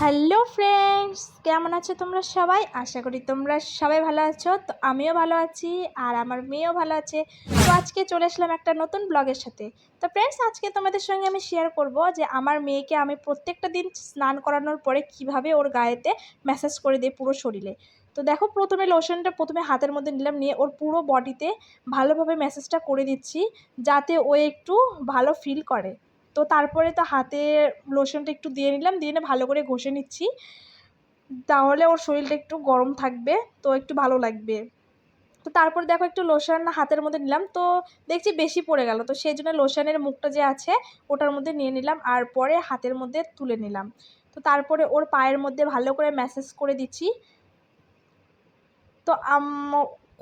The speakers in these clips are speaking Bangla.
হ্যালো ফ্রেন্ডস, কেমন আছো তোমরা সবাই? আশা করি তোমরা সবাই ভালো আছো। তো আমিও ভালো আছি আর আমার মেয়েও ভালো আছে। তো আজকে চলে আসলাম একটা নতুন ব্লগের সাথে। তো ফ্রেন্ডস, আজকে তোমাদের সঙ্গে আমি শেয়ার করব যে আমার মেয়েকে আমি প্রত্যেকটা দিন স্নান করানোর পরে কিভাবে ওর গায়েতে ম্যাসাজ করে দিই পুরো শরীরে। তো দেখো, প্রথমে লোশনটা হাতের মধ্যে নিলাম, নিয়ে ওর পুরো বডিতে ভালোভাবে ম্যাসাজটা করে দিচ্ছি যাতে ও একটু ভালো ফিল করে। তো তারপরে তো হাতে লোশনটা একটু দিয়ে নিলাম, দিয়ে নিয়ে ভালো করে ঘষে নিচ্ছি, তাহলে ওর শরীরটা একটু গরম থাকবে, তো একটু ভালো লাগবে। তো তারপর দেখো, একটু লোশন হাতের মধ্যে নিলাম, তো দেখছি বেশি পড়ে গেল, তো সেই জন্য লোশনের মুখটা যে আছে ওটার মধ্যে নিয়ে নিলাম আর পরে হাতের মধ্যে তুলে নিলাম। তো তারপরে ওর পায়ের মধ্যে ভালো করে ম্যাসাজ করে দিচ্ছি। তো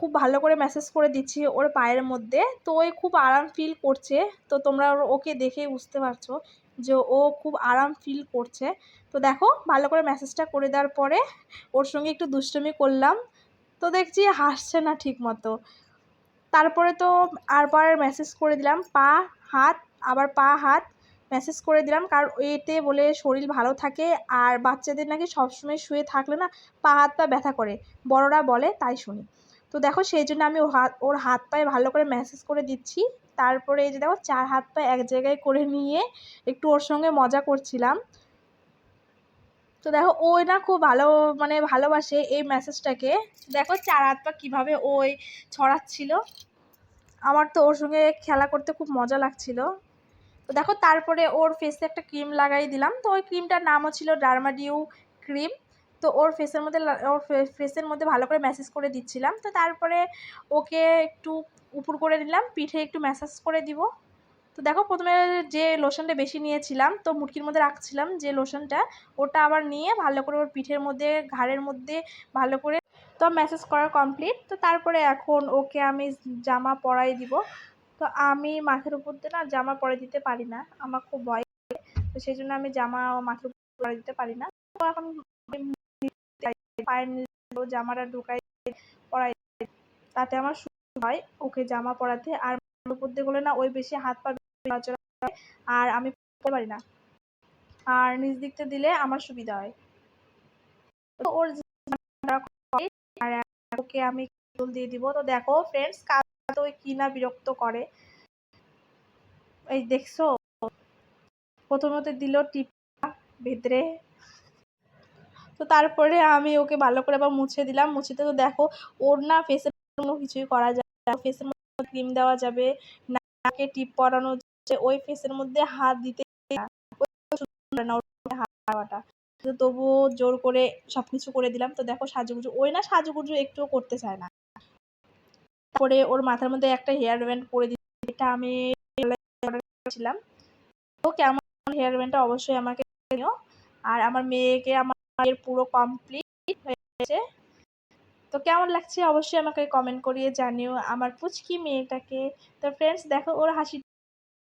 খুব ভালো করে ম্যাসাজ করে দিচ্ছি ওর পায়ের মধ্যে, তো ওই খুব আরাম ফিল করছে। তো তোমরা ওকে দেখেই বুঝতে পারছো যে ও খুব আরাম ফিল করছে। তো দেখো, ভালো করে ম্যাসাজটা করে দেওয়ার পরে ওর সঙ্গে একটু দুষ্টুমি করলাম, তো দেখছি হাসছে না ঠিক মতো। তারপরে তো আরবার ম্যাসাজ করে দিলাম পা হাত, আবার পা হাত ম্যাসাজ করে দিলাম, কারণ এতে বলে শরীর ভালো থাকে। আর বাচ্চাদের নাকি সবসময় শুয়ে থাকলে না পা হাত পা ব্যথা করে, বড়রা বলে, তাই শুনি। তো দেখো, সেই জন্য আমি ওর হাত পায়ে ভালো করে ম্যাসাজ করে দিচ্ছি। তারপরে এই যে দেখো, 4 হাত পা এক জায়গায় করে নিয়ে একটু ওর সঙ্গে মজা করছিলাম। তো দেখো, ওই না খুব ভালোবাসে এই ম্যাসাজটাকে। দেখো 4 হাত পা কীভাবে ওই ছড়াচ্ছিল, আমার তো ওর সঙ্গে খেলা করতে খুব মজা লাগছিল। তো দেখো, তারপরে ওর ফেসে একটা ক্রিম লাগাই দিলাম, তো ওই ক্রিমটার নামও ছিল ডার্মাডিউ ক্রিম। তো ওর ফেসের মধ্যে ভালো করে ম্যাসাজ করে দিচ্ছিলাম। তো তারপরে ওকে একটু উপর করে নিলাম, পিঠে একটু ম্যাসাজ করে দিব। তো দেখো, প্রথমে যে লোশনটা বেশি নিয়েছিলাম, তো মুটকির মধ্যে রাখছিলাম যে লোশনটা, ওটা আবার নিয়ে ভালো করে ওর পিঠের মধ্যে ঘাড়ের মধ্যে ভালো করে, তো ম্যাসাজ করা কমপ্লিট। তো তারপরে এখন ওকে আমি জামা পরাই দিব। তো আমি মাথার উপর দিয়ে না জামা পরে দিতে পারি না, আমার খুব ভয়, তো সেই জন্য আমি জামা মাথার উপর পরে দিতে পারি না। তো এখন পায়ের নিচে জামাটা ঢুকাই পরাই, তাতে আমার সুবিধা হয় ওকে জামা পরাতে। আর মাথার উপর দিয়ে গেলে না ওই বেশি হাত পা নড়াচড়া হয় আর আমি পরতে পারি না, আর নিচ দিকতে দিলে আমার সুবিধা হয়। তো ওর আর ওকে আমি ফুল দিয়ে দিব। তো দেখো ফ্রেন্ডস, তো কি না বিরক্ত করে, এই দেখছো, প্রথমত দিল টিপা ভেতরে। তো তারপরে আমি ওকে ভালো করে আবার মুছে দিলাম, মুছিতে তো দেখো ওর না ফেসের কোনো কিছুই করা যায় না, ফেসের মধ্যে ক্রিম দেওয়া যাবে, নাকে টিপ পরানো যাচ্ছে, ওই ফেসের মধ্যে হাত দিতে না, হাত দেওয়াটা, তো তবুও জোর করে সবকিছু করে দিলাম। তো দেখো সাজুগুজু, ওই না সাজুগুজু একটুও করতে চায় না। তারপরে ওর মাথার মধ্যে একটা হেয়ার ব্যান্ড করে দিচ্ছি, এটা আমি অর্ডার করেছিলাম। তো কেমন হেয়ার ব্যান্ডটা অবশ্যই আমাকে জানিও। আর আমার মেয়েকে আমার পুরো কমপ্লিট হয়ে গেছে, তো কেমন লাগছে অবশ্যই আমাকে কমেন্ট করিয়ে জানিও আমার পুচকি মেয়েটাকে। তো ফ্রেন্ডস দেখো, ওর হাসি